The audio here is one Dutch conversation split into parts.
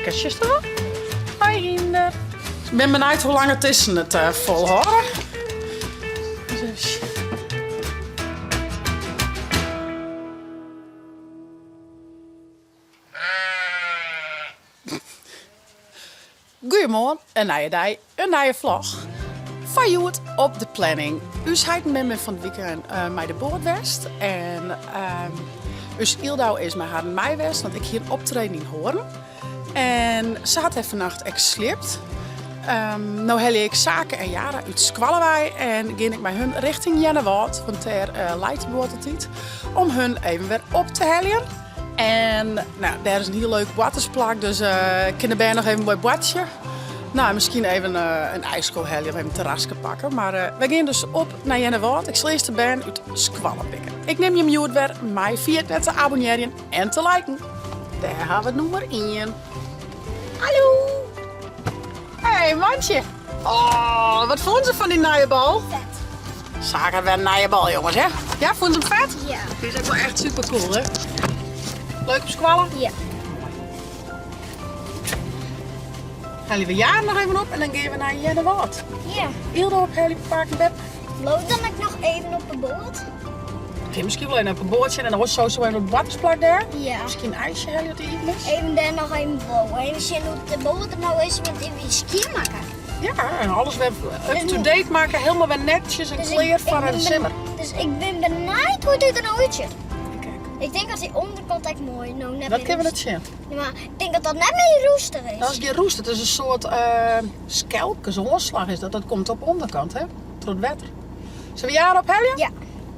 pakken. Zie je dat? Hoi, Hinder. Ik ben benieuwd hoe lang het is en het volhouden. Dus. Goedemorgen, een nieuwe dag, een nieuwe vlog. Van Joet op de planning. U zijt met me van het weekend bij de Boordwest. En dus Ildau is met haar Meiwest, want ik hier een optreden in Hoorn. En ze had even vannacht geslipt. Nou heb ik zaken en jaren uit Squallewij en ging ik met hun richting Jennewoud, want daar leidt het niet, om hun even weer op te hellen. En nou, daar is een heel leuk watersplak, dus kunnen wij nog even een mooi badje. Nou, misschien even een ijskool hellen of even een terrasje pakken. Maar we gaan dus op naar Jennewoud. Ik zal eerst de band uit Squallen pikken. Ik neem je mute weer, mij via het te abonneren en te liken. Daar gaan we het nummer in. Hallo! Hey, mandje. Oh, wat vonden ze van die nieuwe bal? Vet. Zagen we een nieuwe bal, jongens, hè? Ja, vonden ze hem vet? Ja. Die is ook wel echt super cool, hè? Leuk op squallen? Ja. Halen we jaren nog even op en dan gaan we naar Jennewoud. Ja. Ildo op Helly Park en Beb. Loopt dan ik nog even op de boot? Oké, misschien wel even op een boordje en dan was zo even op het watersplak daar. Ja. Misschien een ijsje, Helly, wat eten is. Even daar nog even bouwen. Even zien hoe de boot er nou is met even ski maken. Ja, en alles weer up-to-date maken, helemaal weer netjes en clear van een simmer. Dus ik ben benieuwd hoe dit er nou uitziet. Kijk, Ik denk dat die onderkant echt mooi nou net dat meer kunnen we roest- het zien. Ja, maar ik denk dat dat net meer roestig is. Dat is geen roest, het is een soort schelp, een omslag is dat. Dat komt op de onderkant, hè? Door het water. Zullen we jaren op Helly? Ja.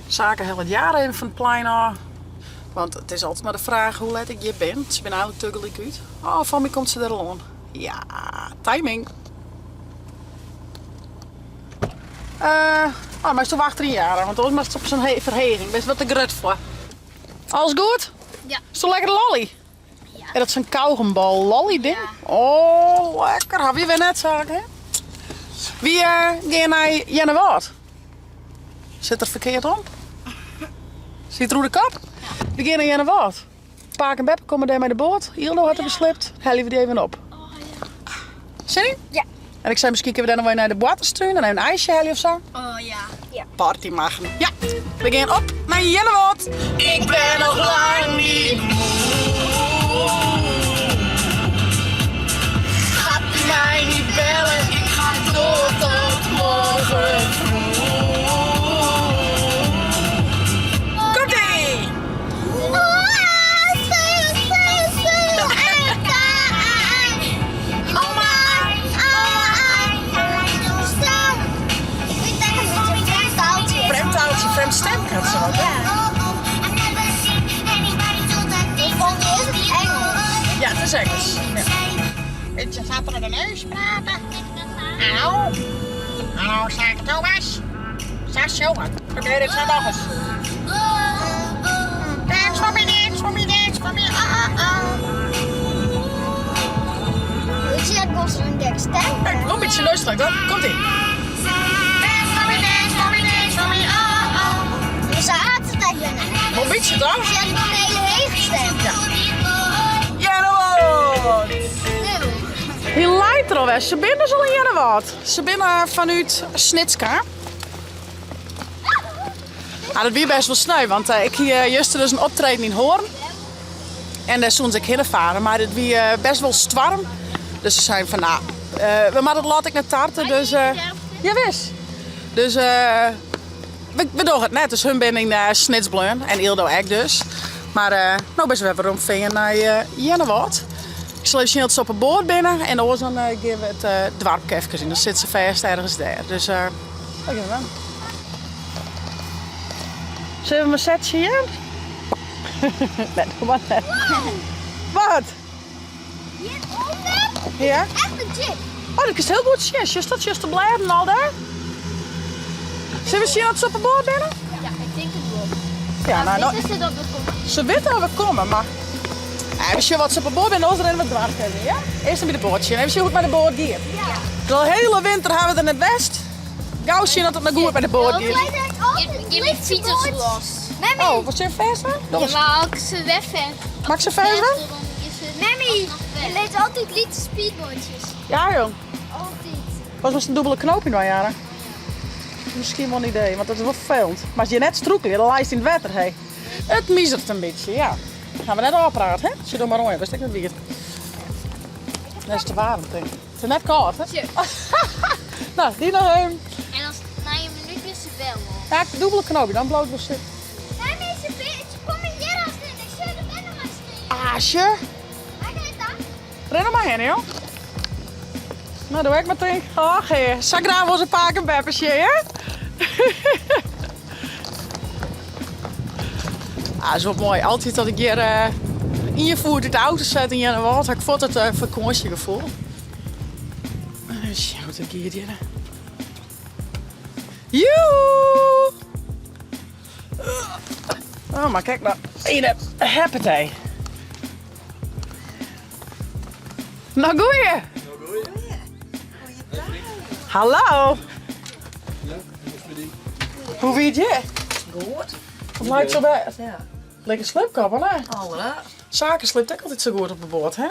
Zaken heel het jaar even van het plein af. Want het is altijd maar de vraag hoe let ik je ben. Ze ben eigenlijk tuggelijk uit. Oh, van mij komt ze er al aan. Ja, timing. Maar is toch achter een jaar, want anders was het op zo'n verheging. Best wat te grut voor. Alles goed? Ja. Is toch lekker lolly? Ja. En dat is een kauwgombal lolly ding. Ja. Oh, lekker. Heb je weer net zaken, hè? Wie gaat naar Jennewoud? Zit er verkeerd om? Ziet er hoe de kop? We gaan naar Jennewoud. Paak en Beb komen daar met de boot. Ildo had er beslipt. Hellen we die even op. Oh, ja. Zin je? Ja. En ik zei misschien kunnen we dan nog wel naar de water sturen en even een ijsje hellen of zo. Oh ja. Ja. Party maken. Ja, we gaan op naar Jennewoud. Ik ben nog lang niet moe. Gaat u mij niet bellen, ik ga door tot morgen vroeg. Komt-ie! Fremdtaaltje, vreemd stemkaart zo. Ja, het is Engels. Ja. Je gaat er met de neus praten. Hallo? Hallo, zaken Thomas? Zeg zo wat. Probeer het zo nog eens. Dance for me, dance for me, dance for me. Ik zie dat Bos een dek stem. Kijk, nog een beetje luisteren dan. Komt-ie. Dance for me, dance for me, dance for me. We zaten het binnen. Nog een beetje dan. Ze hebben een hele hege stem. Ja. Jennewoud! Hij lijkt er alweer. Ze binnen dus al in Jennewoud. Ze binnen vanuit Snitska. Ah, dat weer best wel sneu, want ik hier juist dus een optreden in Hoorn. En daar zoen ik heen varen, maar het weer best wel stwarm. Dus ze zijn van, nou, maar dat laat ik net tarten, dus ja wist. Dus we doen het net, dus hun ben in Snitsbleun en Ildo ook dus. Maar nou best wel weer omvingen naar Jennewoud. Ik zal even zien dat ze op een boord binnen en dan geven we het dwarpje even zien. Dan zit ze vast ergens daar. Dus dat gaan we dan. Zullen we een setje hier? Nee, kom maar net. Wat? Hieronder? Ja? Echt een chip. Oh, dat is heel goed zien. Is dat juist te blijven al daar? Zullen we zien dat ze op een boord binnen? Ja, ik denk het wel. Ja, nou, Dit is het dat we komen. ze weten dat we komen, maar... we zien wat ze op een boord binnen, anders rennen we dwars hebben, ja? Eerst een bij de boordje en even zien hoe het met de boord gaat. Ja. De hele winter hebben we het in het west. Gauw zien dat het nog goed met de boord gaat. Je bent fietsers los. Oh, wat zijn vast? Ja, maar als ze weg zijn. Mag ze vast? Mami, Mami, je leest altijd liedjes speedbootjes. Ja joh. Altijd. Was was een dubbele knoop in dan jaren? Misschien wel een idee, want dat is wel vervelend. Maar als je net stroekelt, dan lijst in het water. Hey. Het miezert een beetje, ja. Gaan we net afpraten, hè? Als je er maar rond hebt, dat is niet weer. Dat is te warm, denk ik. Het is net koud, hè? Tje. Nou, die naar hem. En als na een minuut is ze wel hoor. Ja, dubbele knoopje, dan bloot wel zit. Nee, deze bitch, kom in hier als dit. Ik zeg het en dan maar steken. Asje, Waar gaat dan? ren er maar heen, joh. Nou, doe ik meteen. Oh, hé. Sagra was een paar een beppesje, hè? Ah, is wel mooi. Altijd dat ik hier in je voert de auto zet in je wat, heb ik voor het vakantiegevoel. Dus ja, wat heb ik hier? Joe! Oh, maar kijk nou. Hier heb het, hé. Nou, goeie. Hallo. Hoe weet je? Goed. Het lijkt zo bij. Ja. Lekker slipkappen, hè? Alle. Zaken slipt ook altijd zo goed op de boord, hè?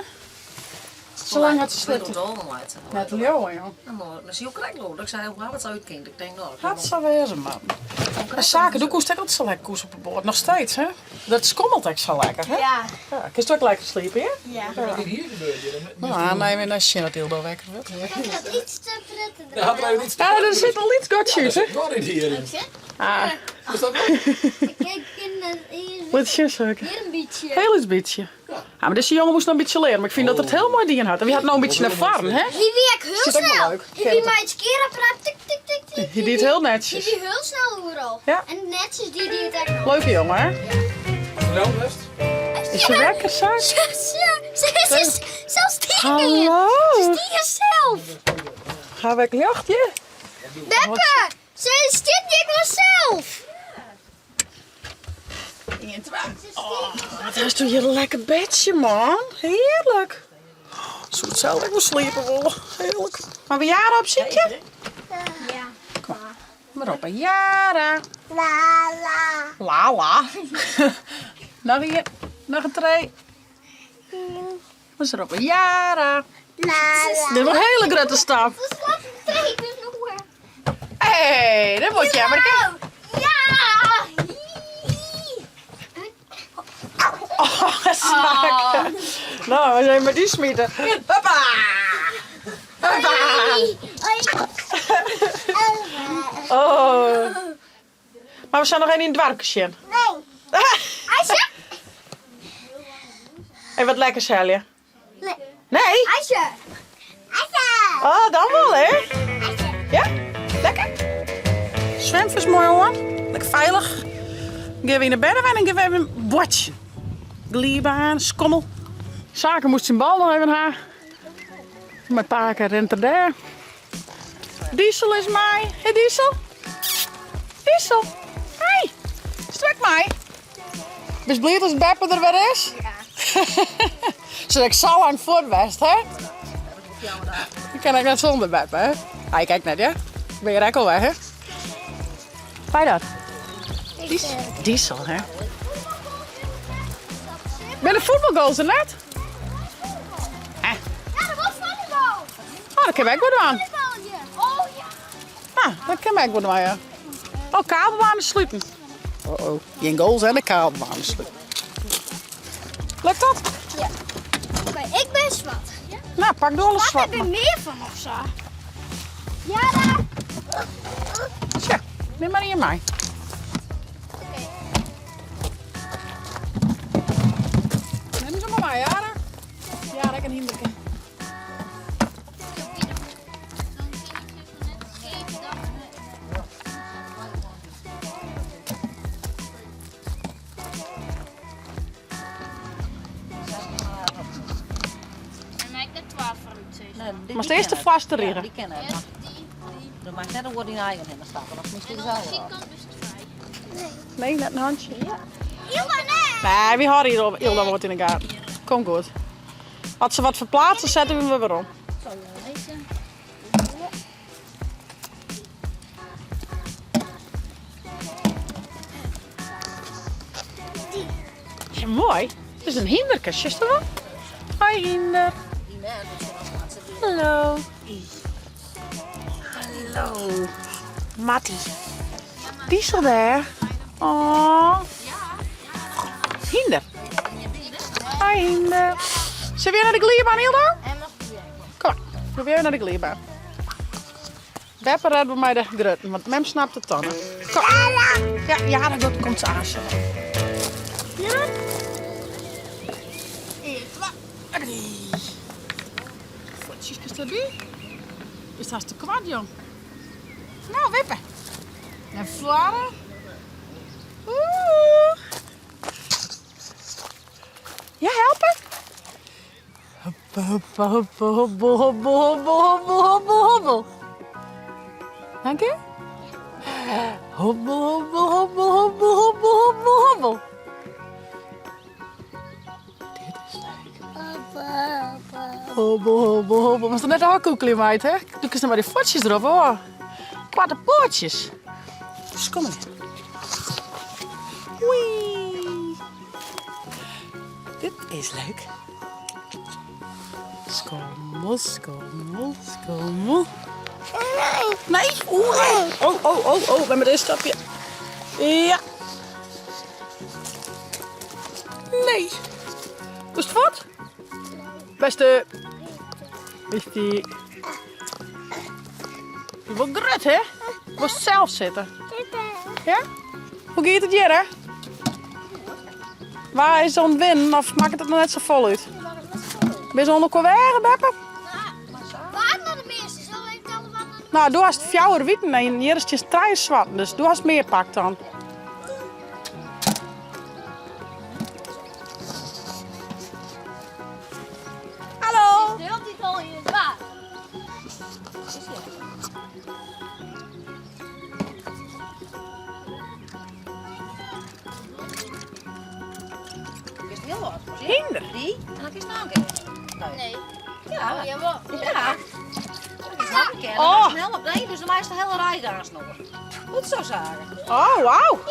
Zolang het slipt. Het allemaal uit. Net Leo, joh. Dan zie je ook gelijk lopen. Ik zei, hoe gaat het uitkijken? Ik denk, nou, Gaat zo wezen, man. En zaken, doe koest ook altijd zo lekker koers op de boord. Nog steeds, hè? Dat schommelt echt zo lekker, hè? Ja. Ja, kun je ook lekker sliepen, hè? Ja. Wat is hier gebeurd? Nou, nee, weer naar China dat heel wekker wordt. Ik heb dat iets te prettig. Ja, had er niet Ja, er zit al iets gotjes, hè? Wat is hierin? Ah, Is dat wel? Kijk, hier wat is je zeker? een beetje. Heel iets beetje. Ja, maar deze jongen moest nog een beetje leren. Maar ik vind dat het heel mooi dingen had. En wie had nou een beetje naar farm, hè? Die werkt heel Zit ook wel snel. leuk. Die wie mij iets keer praat, tik tik tik tik. Je deed heel Die netjes. wie heel snel overal. Ja. En netjes die het echt nog. Leuke jongen, hè? Wel best. Is ze lekker, zaak? Ze is zelfs tegen. Hallo. Ze is tegen zelf. Ga weg jachtje. Beppe, ze is dit ding zelf. Wat is toch hier een lekker bedje, man? Heerlijk. Zo hetzelfde, ik wil sliepen willen. Heerlijk. Maar we jaren op zitje? Ja. Maar op een jaren. La la. Lala. Nog hier. Nog een tree. We zijn op een jaren. La la. Dit is wel een hele grote stap. We slapen twee dus nog weer. Hé, dat wordt jammer. Kijk. Ja. Oh, smaak. Nou, we zijn met die smieten. Papa. Papa. Oh. Maar we zijn nog één in het dwarkje. Nee. Aisha? En wat lekker, Celia. Nee. Nee? Aisha. Aisha. Oh, dan wel, hè? Aisha. Ja? Lekker? Zwemvis mooi, hoor. Lekker veilig. Dan gaan we naar binnen en dan gaan we even een bordje. Gliebaan, skommel. Zaken moest zijn bal nog even haar. Mijn paken rent er daar. Diesel is mij. Hé, Diesel? Diesel? Hé, strek mij. Ben je blij als Beppe er weer is? Ja. Zodat ik zo lang voor West, hè? Dan kan ik net zonder Beppe, hè? Hij kijkt net, ja? Ben je rek al weg, hè? Bij dat? Diesel, hè? Ben de voetbalgoals er net? Ja, dat was volleybal. Oh, dat kan ik goed aan. Volleybalje. Oh ja. Ah, dat kan ik goed aan, ja. Oh, kabelbanen sluiten. Oh. Geen goals en de kabelbanen sluiten. Lukt dat? Ja. Oké, ik ben zwart. Ja? Nou, pak door alles Wat zwart. heb je meer van of zo? Ja, daar. Tja, neem maar hier mij. Oké. Neem ze maar mij, Jara. Ja, dat kan hinderken. En ik heb 12 voor hem Nee, Maar steeds te vast te riggen. Die kennen het. Dan mag net een woord in eigen in stappen. Dat is misschien zo. Nee, net een handje. Ilma, nee. Nee, we houden hier Ilda wordt in de gaten. Kom goed. Als ze wat verplaatsen, zetten we hem weer om. Ja, mooi. Het is een hinderkastje, is dat wel? Oh Hi Inder. Hallo. Hallo. Mattie. Diesel daar. Oh. Hinder. Hi Hinder. Zullen we weer naar de glierbaan, Hilda? Kom maar, we weer naar de glierbaan. Beppe redt bij mij de grutten, want mem snapt het dan. Kom. Ja, dat komt ze aan. Ja? Voetjes is erbij. Is dat te kwad, jong? Nou, wippen. En varen. Oeh. Ja, helpen? Hobbel, hobbel, hobbel, hobbel, hobbel, hobbel, hobbel. Dank je. Hobbel, hobbel, hobbel, hobbel, hobbel, hobbel, hobbel. Dit is leuk. Hobbel, hobbel, hobbel. Maar is er net al koekelen, meid, hè? Doe eens maar die fotjes erop, hoor. Kwarte poortjes. Dus kom maar. Wee. Dit is leuk. Skommel, skommel, skommel. Nee, oeh, nee. Oh, bij me dit stapje. Ja. Nee. Is het wat? Beste. Is die. Je wil grut, hè? Je wil zelf zitten. Ja? Hoe gaat het hier, hè? Waar is dan winnen of maakt het er net zo vol uit? Ben je zo nog weg, Beppe? Waar naar de meeste? Zullen we even tellen wat naar de Nou, du hast 4 wieten en hier is het 3 zwart, dus du hast meer pakt dan. Hallo! De hele tijd al in het water. Is het heel wat? Hinder. Die? En dan is het nou een keer. Nee. Ja. Oh, jawel. Ja. Dat is nog een keer. Dan Oh. is het snel op. Nee, dus dan is de hele rij daar nog. Goed zo zeggen. Oh, wauw!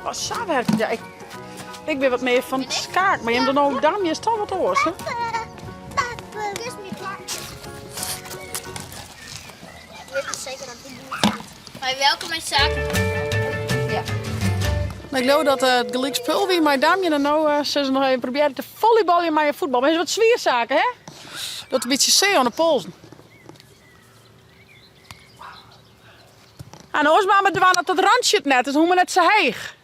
Wat zo werkt. Ja, ik ben wat meer van het skaak, maar je hebt dan ook damje is toch wat oors, hè? Het is niet klaar. Ik weet zeker dat die doet. Maar welkom mijn zaken. Ja. Nou, ik geloof dat het gelijk spul wie mijn damje en nou ze nog even proberen te volleyballen met je voetbal. Maar is wat zwierzaken, hè? Dat een beetje zee aan de polsen. En ons maar met dat randje het net, dus hoe we net zo heeg.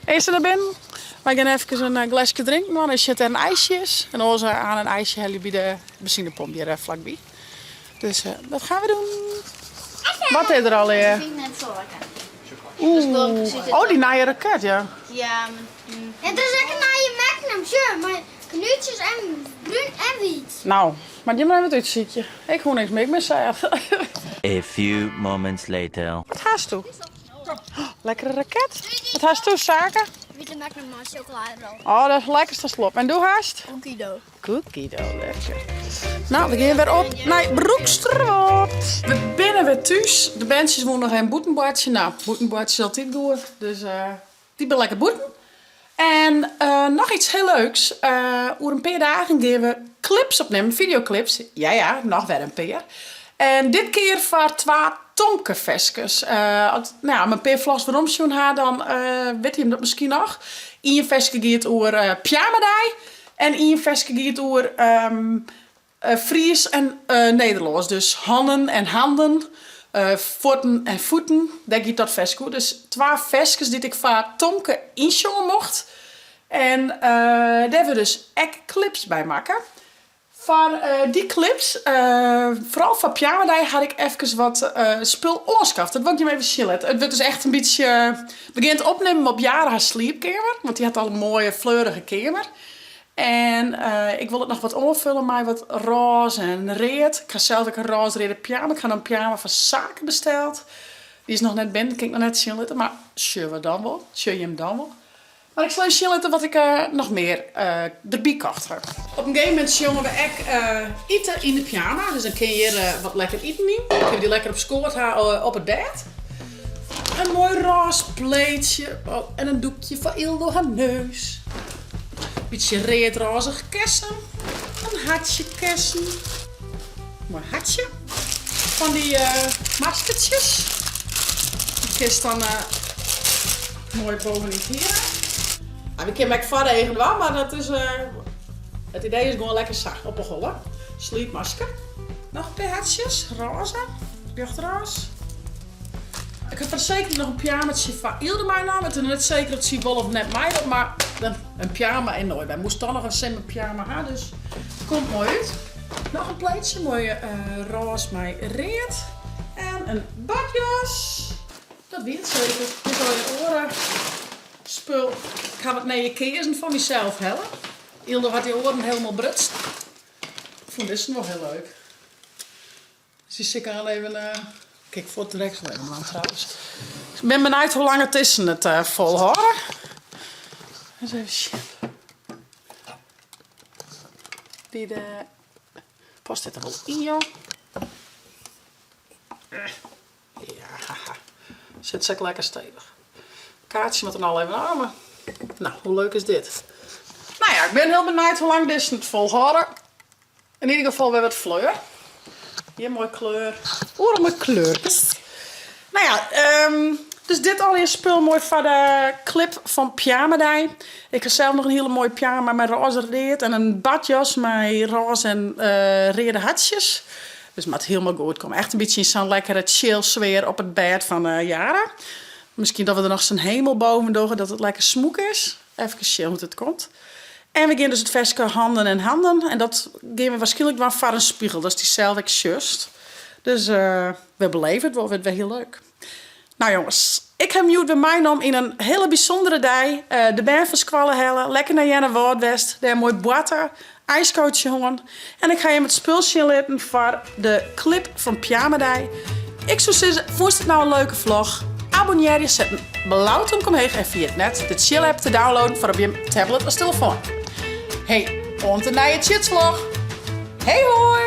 Eerst naar binnen. Wij gaan even een glasje drinken, man. Als het een ijsje is. En ons aan een ijsje hebben bij de benzinepomp hier vlakbij. Dus dat gaan we doen. Wat is er al? Ik vind het net zo lekker. Oeh. Oh, die naaie raket, ja. Ja, maar... Het is echt naar je Magnum, sure. Maar knuutjes en bruin en wit. Nou, maar die maar even uitzietje. Ik gewoon niks meer, ik ben zelf. A few moments later. Wat haast toe? Lekkere raket. Wat haast toe, zaken? Witte Magnum maar chocolade. Oh, dat is het lekkerste slop. En doe haast? Cookie dough. Cookie dough, lekker. Nou, we gaan weer op naar Broekstraat. We binnen weer thuis. De bandjes moeten nog een boetenboordje. Nou, boetenboordje is altijd goed. Dus die ben lekker boeten. En nog iets heel leuks. Over een paar dagen gaan we clips opnemen, videoclips. Ja, nog weer een paar. En dit keer voor 2 Tomke-vestjes. Nou, mijn paar vlas waarom zo'n haar, dan weet je hem dat misschien nog. Eén vestje gaat over pyjamadij. En één vestje gaat over Fries en Nederlands. Dus handen en handen. Voeten en voeten. Daar gaat dat vestje goed. Dus 2 vestjes die ik voor Tomke inzongen mocht. En daar hebben we dus echt clips bij maken. Van die clips, vooral van pyjamadij, had ik even wat spul aanschaft. Dat wil ik je even chillen. Het wordt dus echt een beetje... begint opnemen op jaren haar sleepkamer. Want die had al een mooie fleurige kamer. En ik wil het nog wat aanvullen met wat roze en reed. Ik ga zelf ook een roze rede pyjama. Ik ga een pyjama van Zaken besteld. Die is nog net binnen, kan ik nog net chillen. Maar zullen we dan wel? Zullen je hem dan wel? Maar ik zal even chillen wat ik nog meer erbij kocht heb. Op een gegeven moment zullen we echt eten in de pyjama. Dus dan kun je hier wat lekker eten nemen. Dan kun je die lekker op schoot houden op het bed. Een mooi roze pleetje. Oh, en een doekje van Ildo haar neus. beetje reetrozig kersen. Een hartje kersen. Mooi hartje. Van die maskertjes. Die kist dan mooi bovenin hier. Nou, ik ken me verder even wel, maar dat is, het idee is gewoon lekker zacht opgegollen. Sleepmasker. Nog een paar hartjes. Roze. Lichtroze. Ik heb er zeker nog een pyjamaatje van Ilde mee. Met een net zeker dat zie wel of net mij op, maar een pyjama en nooit. Wij moesten toch nog een semme pyjama hebben, dus het komt mooi uit. Nog een plaatje, mooie roze met reet. En een badjas. Dat weet het zeker. Dit is al je oren spul. Ik ga wat naar je kiezen van mezelf hellen. Ilde had die oren helemaal brutst. Ik vond dit nog heel leuk. Dus die zit al even... Kijk, voor het direct wel even aan trouwens. Ik ben benieuwd hoe lang het is in het volhouden. Eens even shit. Die de... Past dit er wel in, joh? Ja, zit zeker lekker stevig. Kaartje met een al even armen. Nou, hoe leuk is dit? Nou ja, ik ben heel benieuwd hoe lang dit is in het volhouden. In ieder geval weer wat fleur. Hier, mooie kleur. Oeh, mooie kleurtjes. Nou ja, dus dit al je spul mooi voor de clip van Pyjama Day. Ik heb zelf nog een hele mooie pyjama met roze reet en een badjas met roze en rode hartjes. Dus het moet helemaal goed komen. Echt een beetje in zo'n lekkere chill sfeer op het bed van Jara. Misschien dat we er nog zo'n hemel boven doen, dat het lekker smoek is. Even chill hoe het komt. En we gaan dus het versje handen en handen. En dat gaan we waarschijnlijk wel voor een spiegel. Dat is diezelfde just. Dus we beleven het wel. Het wordt heel leuk. Nou jongens, ik heb nu bij mij om in een hele bijzondere dag. De band van Squallen hellen. Lekker naar Jenne Woordwest. Daar mooi boaten. IJskootje jongen. En ik ga je met spulsje letten voor de clip van Pyjama Day. Ik zou zeggen, vond het nou een leuke vlog? Abonneer je, zet een blauwtje omheen en via het net de chill app te downloaden voor op je tablet of telefoon. Hey, on to naar je chitsvlog. Hey hoi!